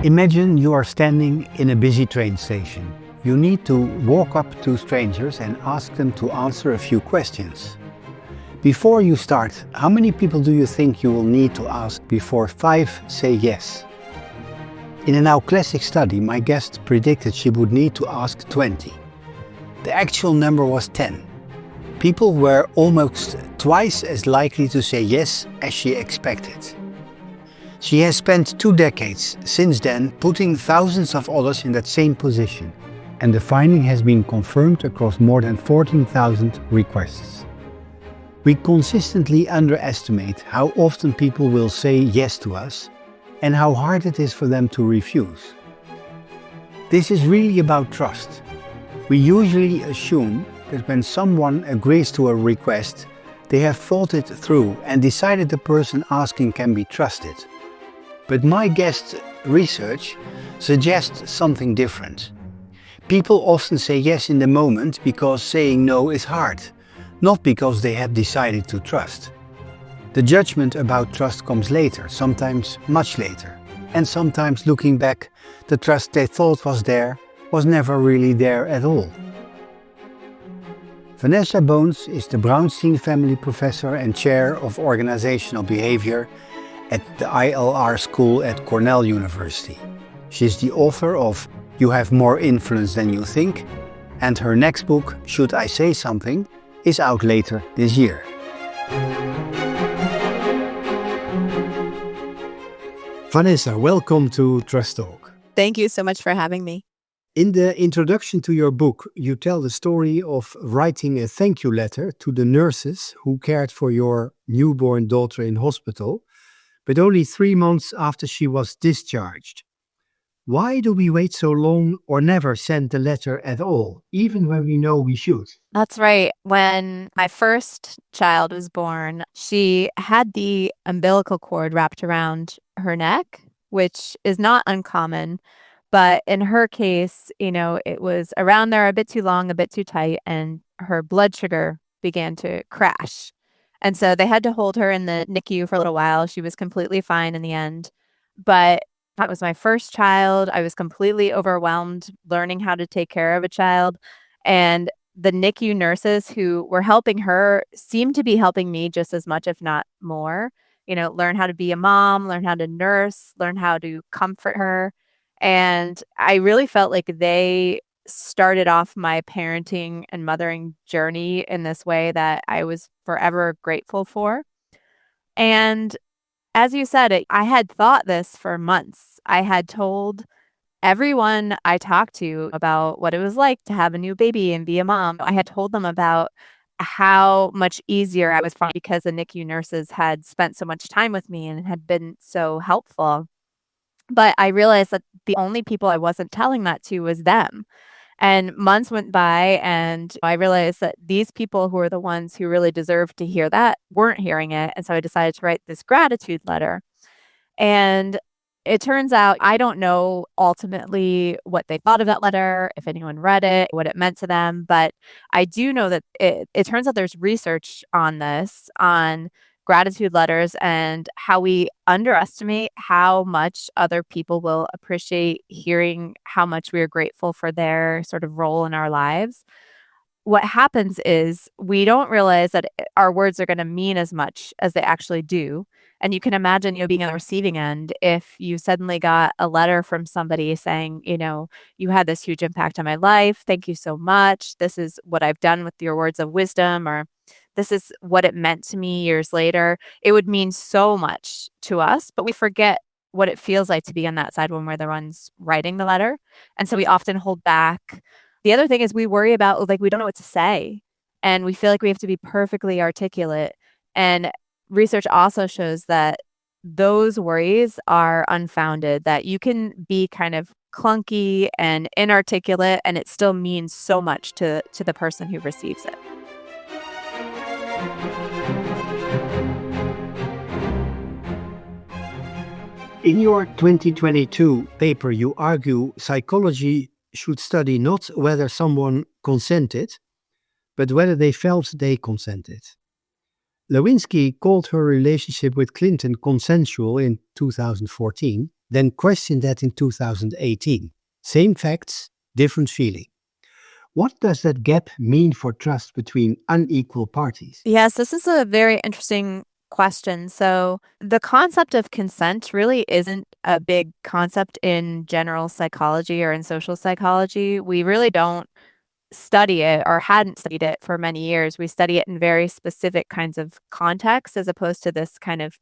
Imagine you are standing in a busy train station. You need to walk up to strangers and ask them to answer a few questions. Before you start, how many people do you think you will need to ask before 5 say yes? In a now classic study, my guest predicted she would need to ask 20. The actual number was 10. People were almost twice as likely to say yes as she expected. She has spent 2 decades since then putting thousands of others in that same position, and the finding has been confirmed across more than 14,000 requests. We consistently underestimate how often people will say yes to us and how hard it is for them to refuse. This is really about trust. We usually assume that when someone agrees to a request, they have thought it through and decided the person asking can be trusted. But my guest's research suggests something different. People often say yes in the moment because saying no is hard, not because they have decided to trust. The judgment about trust comes later, sometimes much later. And sometimes looking back, the trust they thought was there was never really there at all. Vanessa Bohns is the Braunstein Family Professor and Chair of Organizational Behavior at the ILR School at Cornell University. She's the author of You Have More Influence Than You Think, and her next book, Should I Say Something?, is out later this year. Vanessa, welcome to Trust Talk. Thank you so much for having me. In the introduction to your book, you tell the story of writing a thank you letter to the nurses who cared for your newborn daughter in hospital, but only 3 months after she was discharged. Why do we wait so long or never send the letter at all, even when we know we should? That's right. When my first child was born, she had the umbilical cord wrapped around her neck, which is not uncommon. But in her case, it was around there a bit too long, a bit too tight, and her blood sugar began to crash. And so they had to hold her in the NICU for a little while. She was completely fine in the end. But that was my first child. I was completely overwhelmed learning how to take care of a child. And the NICU nurses who were helping her seemed to be helping me just as much, if not more. Learn how to be a mom, learn how to nurse, learn how to comfort her. And I really felt like they started off my parenting and mothering journey in this way that I was forever grateful for. And as you said, I had thought this for months. I had told everyone I talked to about what it was like to have a new baby and be a mom. I had told them about how much easier I was finding because the NICU nurses had spent so much time with me and had been so helpful. But I realized that the only people I wasn't telling that to was them. And months went by, and I realized that these people who are the ones who really deserved to hear that weren't hearing it. And so I decided to write this gratitude letter. And it turns out I don't know ultimately what they thought of that letter, if anyone read it, what it meant to them. But I do know that it turns out there's research on this, on gratitude letters and how we underestimate how much other people will appreciate hearing how much we are grateful for their sort of role in our lives. What happens is we don't realize that our words are going to mean as much as they actually do. And you can imagine, being on the receiving end, if you suddenly got a letter from somebody saying, you had this huge impact on my life. Thank you so much. This is what I've done with your words of wisdom, or this is what it meant to me years later. It would mean so much to us, but we forget what it feels like to be on that side when we're the ones writing the letter. And so we often hold back. The other thing is we worry about, we don't know what to say. And we feel like we have to be perfectly articulate. And research also shows that those worries are unfounded, that you can be kind of clunky and inarticulate, and it still means so much to the person who receives it. In your 2022 paper, you argue psychology should study not whether someone consented, but whether they felt they consented. Lewinsky called her relationship with Clinton consensual in 2014, then question that in 2018. Same facts, different feeling. What does that gap mean for trust between unequal parties? Yes, this is a very interesting question. So, the concept of consent really isn't a big concept in general psychology or in social psychology. We really don't study it or hadn't studied it for many years. We study it in very specific kinds of contexts as opposed to this kind of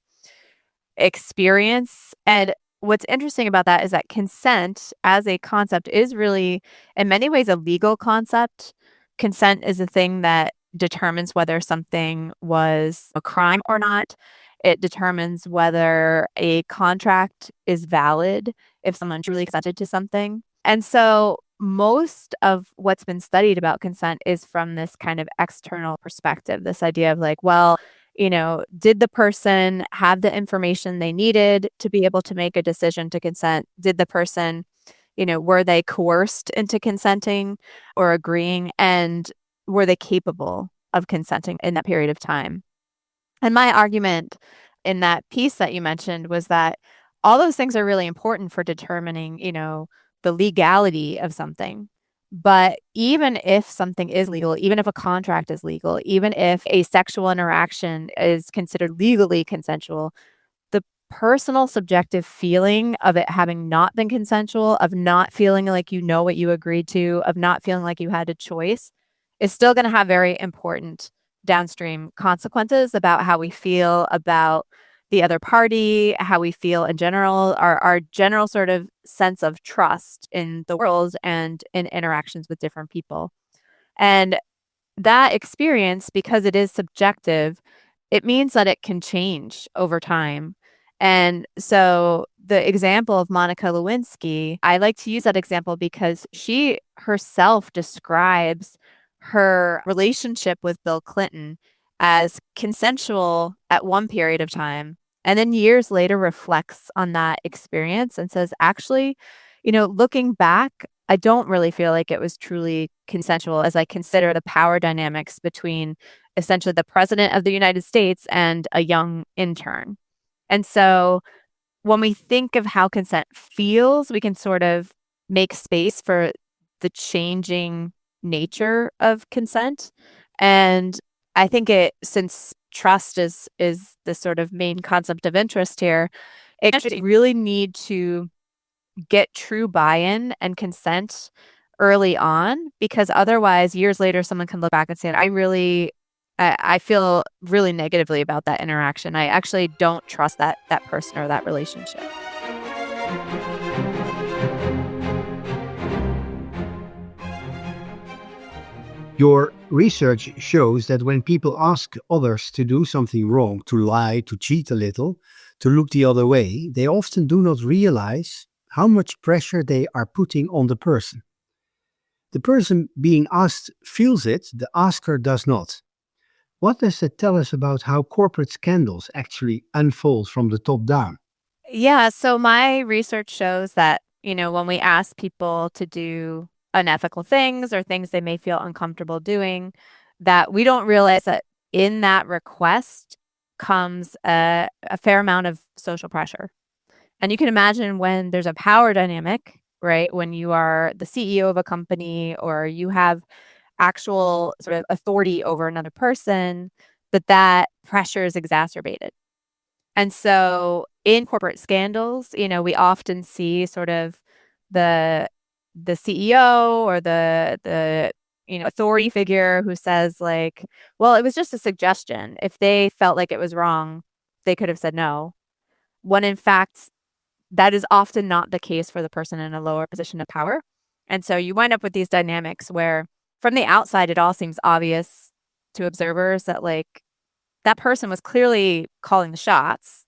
experience. And what's interesting about that is that consent as a concept is really, in many ways, a legal concept. Consent is a thing that determines whether something was a crime or not. It determines whether a contract is valid if someone truly consented to something. And so most of what's been studied about consent is from this kind of external perspective, this idea of like, well, did the person have the information they needed to be able to make a decision to consent? Did the person, were they coerced into consenting or agreeing? And were they capable of consenting in that period of time? And my argument in that piece that you mentioned was that all those things are really important for determining, the legality of something. But even if something is legal, even if a contract is legal, even if a sexual interaction is considered legally consensual, the personal subjective feeling of it having not been consensual, of not feeling like you know what you agreed to, of not feeling like you had a choice, is still going to have very important downstream consequences about how we feel about the other party, how we feel in general, our general sort of sense of trust in the world and in interactions with different people. And that experience, because it is subjective, it means that it can change over time. And so the example of Monica Lewinsky, I like to use that example because she herself describes her relationship with Bill Clinton as consensual at one period of time, and then years later reflects on that experience and says, actually, looking back, I don't really feel like it was truly consensual as I consider the power dynamics between essentially the president of the United States and a young intern. And so when we think of how consent feels, we can sort of make space for the changing nature of consent. And I think since trust is the sort of main concept of interest here, it actually really need to get true buy-in and consent early on, because otherwise years later someone can look back and say, I feel really negatively about that interaction. I actually don't trust that person or that relationship. Your research shows that when people ask others to do something wrong, to lie, to cheat a little, to look the other way, they often do not realize how much pressure they are putting on the person. The person being asked feels it, the asker does not. What does that tell us about how corporate scandals actually unfold from the top down? Yeah, so my research shows that, when we ask people to do unethical things or things they may feel uncomfortable doing, that we don't realize that in that request comes a fair amount of social pressure. And you can imagine when there's a power dynamic, right? When you are the CEO of a company or you have actual sort of authority over another person, that pressure is exacerbated. And so in corporate scandals, we often see sort of the CEO or the authority figure who says like, well, it was just a suggestion. If they felt like it was wrong, they could have said no. When in fact, that is often not the case for the person in a lower position of power. And so you wind up with these dynamics where from the outside, it all seems obvious to observers that like that person was clearly calling the shots,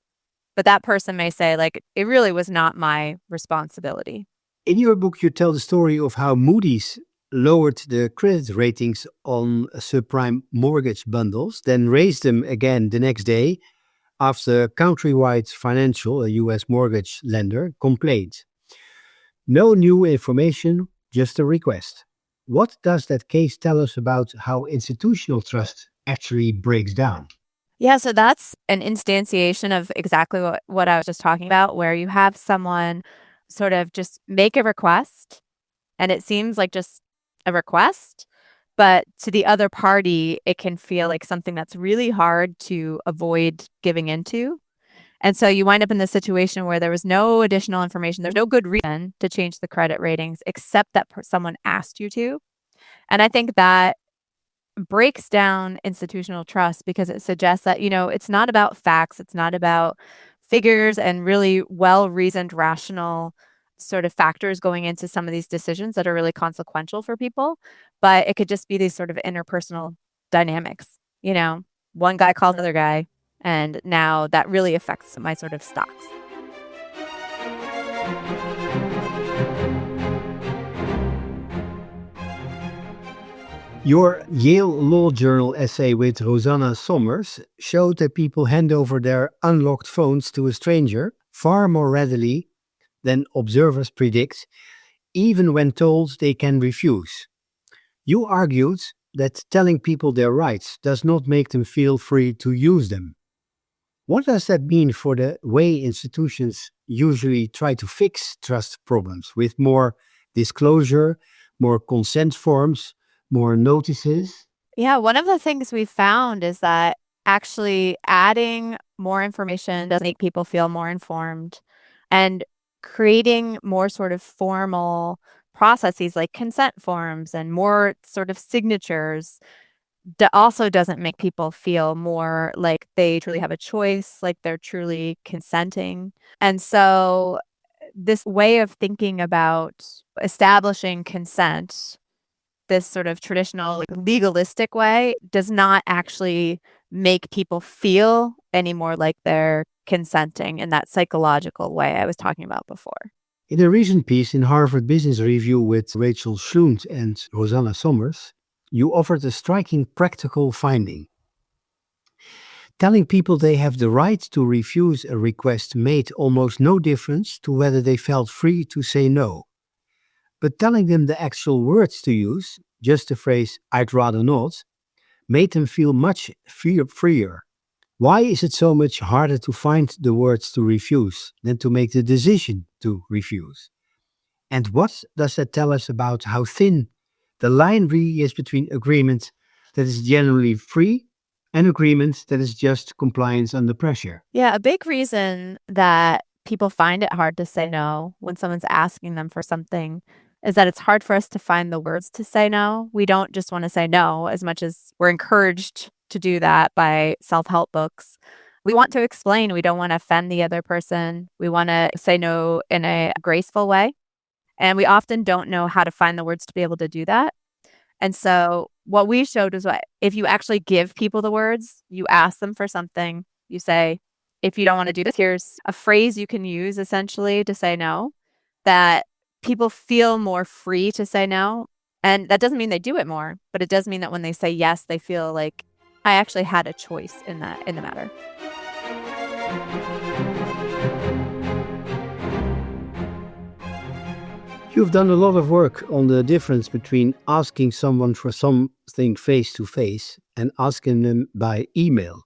but that person may say like, it really was not my responsibility. In your book, you tell the story of how Moody's lowered the credit ratings on subprime mortgage bundles, then raised them again the next day after Countrywide Financial, a US mortgage lender, complained. No new information, just a request. What does that case tell us about how institutional trust actually breaks down? Yeah, so that's an instantiation of exactly what I was just talking about, where you have someone sort of just make a request, and it seems like just a request, but to the other party, it can feel like something that's really hard to avoid giving into. And so you wind up in this situation where there was no additional information. There's no good reason to change the credit ratings except that someone asked you to. And I think that breaks down institutional trust because it suggests that, it's not about facts, it's not about figures and really well-reasoned, rational sort of factors going into some of these decisions that are really consequential for people, but it could just be these sort of interpersonal dynamics. You know, one guy called another guy, and now that really affects my sort of stocks. Your Yale Law Journal essay with Rosanna Sommers showed that people hand over their unlocked phones to a stranger far more readily than observers predict, even when told they can refuse. You argued that telling people their rights does not make them feel free to use them. What does that mean for the way institutions usually try to fix trust problems with more disclosure, more consent forms, more notices? Yeah, one of the things we found is that actually adding more information does make people feel more informed, and creating more sort of formal processes like consent forms and more sort of signatures also doesn't make people feel more like they truly have a choice, like they're truly consenting. And so this way of thinking about establishing consent, this sort of traditional, like, legalistic way, does not actually make people feel any more like they're consenting in that psychological way I was talking about before. In a recent piece in Harvard Business Review with Rachel Schlund and Rosanna Sommers, you offered a striking practical finding. Telling people they have the right to refuse a request made almost no difference to whether they felt free to say no. But telling them the actual words to use, just the phrase, "I'd rather not," made them feel much freer. Why is it so much harder to find the words to refuse than to make the decision to refuse? And what does that tell us about how thin the line really is between agreement that is genuinely free and agreement that is just compliance under pressure? Yeah, a big reason that people find it hard to say no when someone's asking them for something is that it's hard for us to find the words to say no. We don't just want to say no as much as we're encouraged to do that by self-help books. We want to explain. We don't want to offend the other person. We want to say no in a graceful way. And we often don't know how to find the words to be able to do that. And so what we showed was what if you actually give people the words, you ask them for something, you say, if you don't want to do this, here's a phrase you can use essentially to say no, that people feel more free to say no. And that doesn't mean they do it more, but it does mean that when they say yes, they feel like I actually had a choice in the matter. You've done a lot of work on the difference between asking someone for something face to face and asking them by email.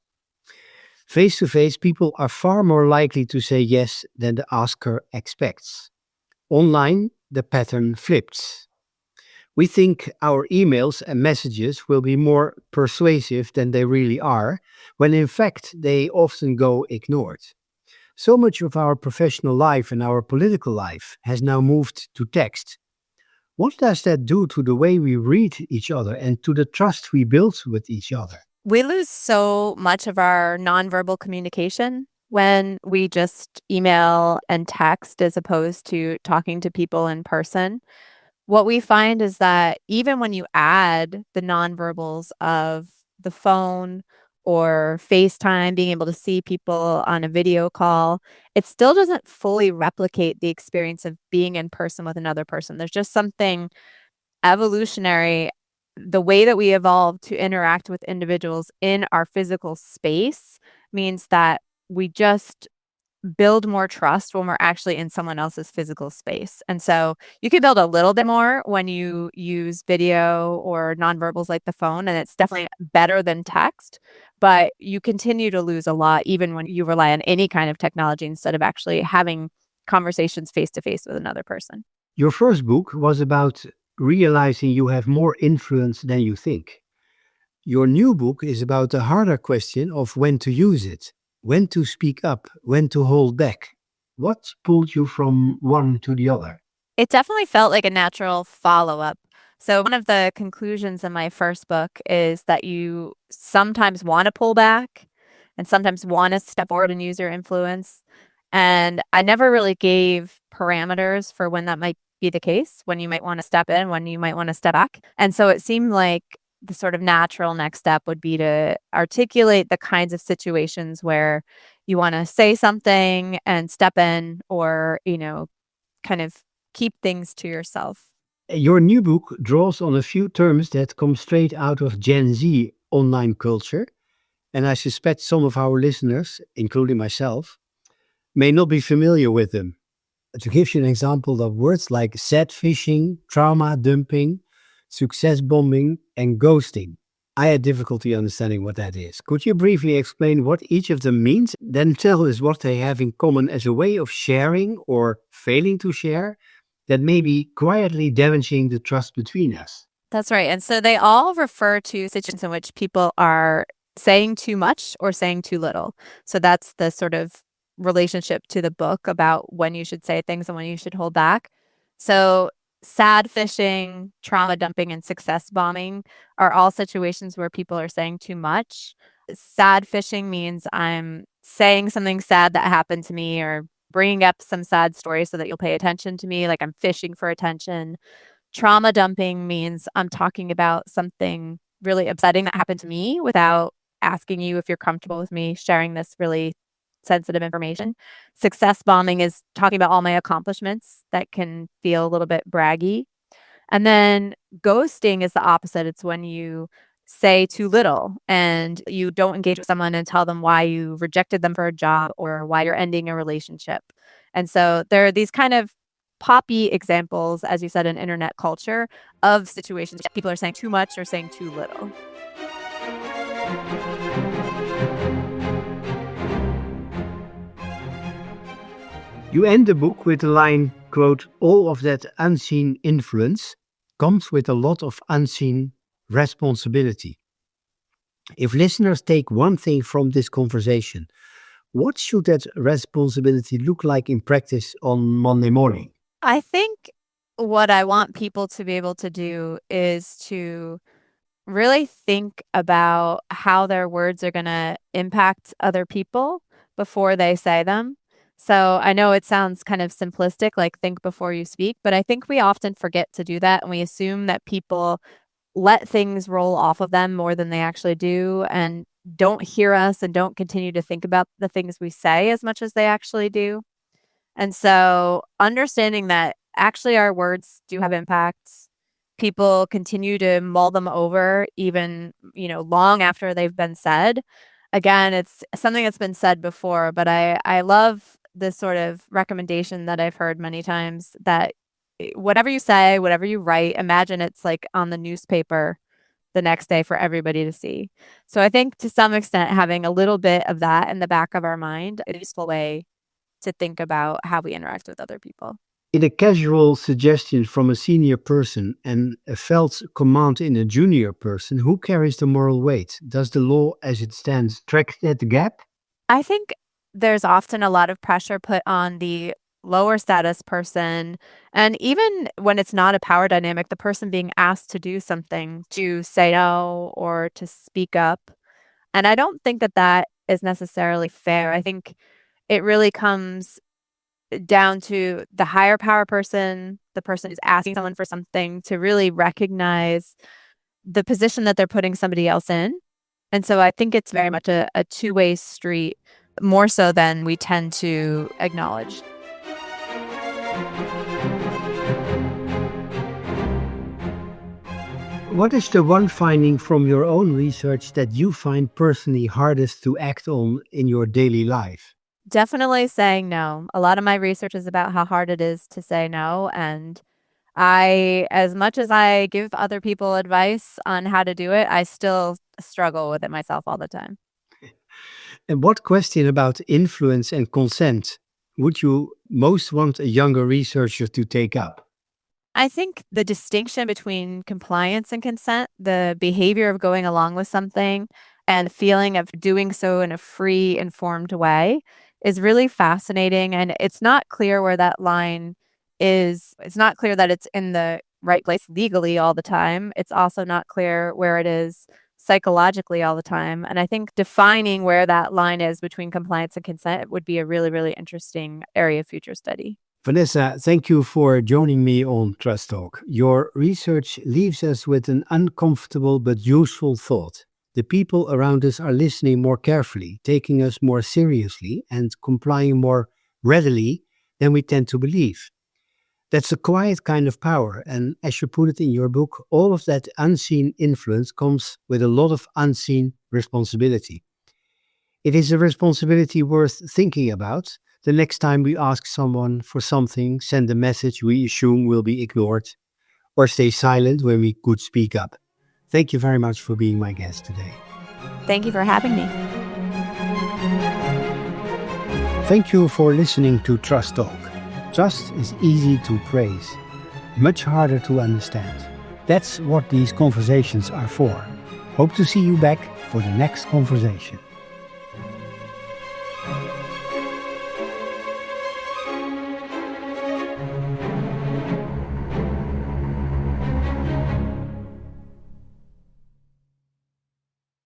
Face to face, people are far more likely to say yes than the asker expects. Online, the pattern flips. We think our emails and messages will be more persuasive than they really are, when in fact they often go ignored. So much of our professional life and our political life has now moved to text. What does that do to the way we read each other and to the trust we build with each other? We lose so much of our nonverbal communication when we just email and text as opposed to talking to people in person. What we find is that even when you add the nonverbals of the phone or FaceTime, being able to see people on a video call, it still doesn't fully replicate the experience of being in person with another person. There's just something evolutionary. The way that we evolved to interact with individuals in our physical space means that we just build more trust when we're actually in someone else's physical space. And so you can build a little bit more when you use video or nonverbals like the phone, and it's definitely better than text, but you continue to lose a lot even when you rely on any kind of technology instead of actually having conversations face to face with another person. Your first book was about realizing you have more influence than you think. Your new book is about the harder question of when to use it, when to speak up, when to hold back. What pulled you from one to the other? It definitely felt like a natural follow-up. So one of the conclusions in my first book is that you sometimes wanna pull back and sometimes wanna step forward and use your influence, and I never really gave parameters for when that might be the case, when you might wanna step in, when you might wanna step back, and so it seemed like the sort of natural next step would be to articulate the kinds of situations where you wanna say something and step in or, kind of keep things to yourself. Your new book draws on a few terms that come straight out of Gen Z online culture, and I suspect some of our listeners, including myself, may not be familiar with them. To give you an example of words like sad fishing, trauma dumping, success bombing, and ghosting. I had difficulty understanding what that is. Could you briefly explain what each of them means? Then tell us what they have in common as a way of sharing or failing to share that may be quietly damaging the trust between us. That's right. And so they all refer to situations in which people are saying too much or saying too little. So that's the sort of relationship to the book about when you should say things and when you should hold back. So sad fishing, trauma dumping, and success bombing are all situations where people are saying too much. Sad fishing means I'm saying something sad that happened to me or bringing up some sad story so that you'll pay attention to me, like I'm fishing for attention. Trauma dumping means I'm talking about something really upsetting that happened to me without asking you if you're comfortable with me sharing this really sensitive information. Success bombing is talking about all my accomplishments that can feel a little bit braggy. And then ghosting is the opposite. It's when you say too little and you don't engage with someone and tell them why you rejected them for a job or why you're ending a relationship. And so there are these kind of poppy examples, as you said, in internet culture of situations that people are saying too much or saying too little. You end the book with the line, quote, all of that unseen influence comes with a lot of unseen responsibility. If listeners take one thing from this conversation, what should that responsibility look like in practice on Monday morning? I think what I want people to be able to do is to really think about how their words are going to impact other people before they say them. So I know it sounds kind of simplistic, like think before you speak, but I think we often forget to do that and we assume that people let things roll off of them more than they actually do and don't hear us and don't continue to think about the things we say as much as they actually do. And so understanding that actually our words do have impacts. People continue to mull them over even, long after they've been said. Again, it's something that's been said before, but I love this sort of recommendation that I've heard many times that whatever you say, whatever you write, imagine it's like on the newspaper the next day for everybody to see. So I think to some extent having a little bit of that in the back of our mind is a useful way to think about how we interact with other people. In a casual suggestion from a senior person and a felt command in a junior person, who carries the moral weight? Does the law as it stands track that gap? I think there's often a lot of pressure put on the lower status person. And even when it's not a power dynamic, the person being asked to do something, to say no or to speak up. And I don't think that that is necessarily fair. I think it really comes down to the higher power person, the person who's asking someone for something, to really recognize the position that they're putting somebody else in. And so I think it's very much a two-way street, more so than we tend to acknowledge. What is the one finding from your own research that you find personally hardest to act on in your daily life? Definitely saying no. A lot of my research is about how hard it is to say no, and as much as I give other people advice on how to do it, I still struggle with it myself all the time. And what question about influence and consent would you most want a younger researcher to take up? I think the distinction between compliance and consent, the behavior of going along with something and feeling of doing so in a free, informed way is really fascinating. And it's not clear where that line is. It's not clear that it's in the right place legally all the time. It's also not clear where it is psychologically all the time. And I think defining where that line is between compliance and consent would be a really, really interesting area of future study. Vanessa, thank you for joining me on Trust Talk. Your research leaves us with an uncomfortable but useful thought. The people around us are listening more carefully, taking us more seriously, and complying more readily than we tend to believe. That's a quiet kind of power, and as you put it in your book, all of that unseen influence comes with a lot of unseen responsibility. It is a responsibility worth thinking about. The next time we ask someone for something, send a message we assume will be ignored, or stay silent when we could speak up. Thank you very much for being my guest today. Thank you for having me. Thank you for listening to Trust Talk. Trust is easy to praise, much harder to understand. That's what these conversations are for. Hope to see you back for the next conversation.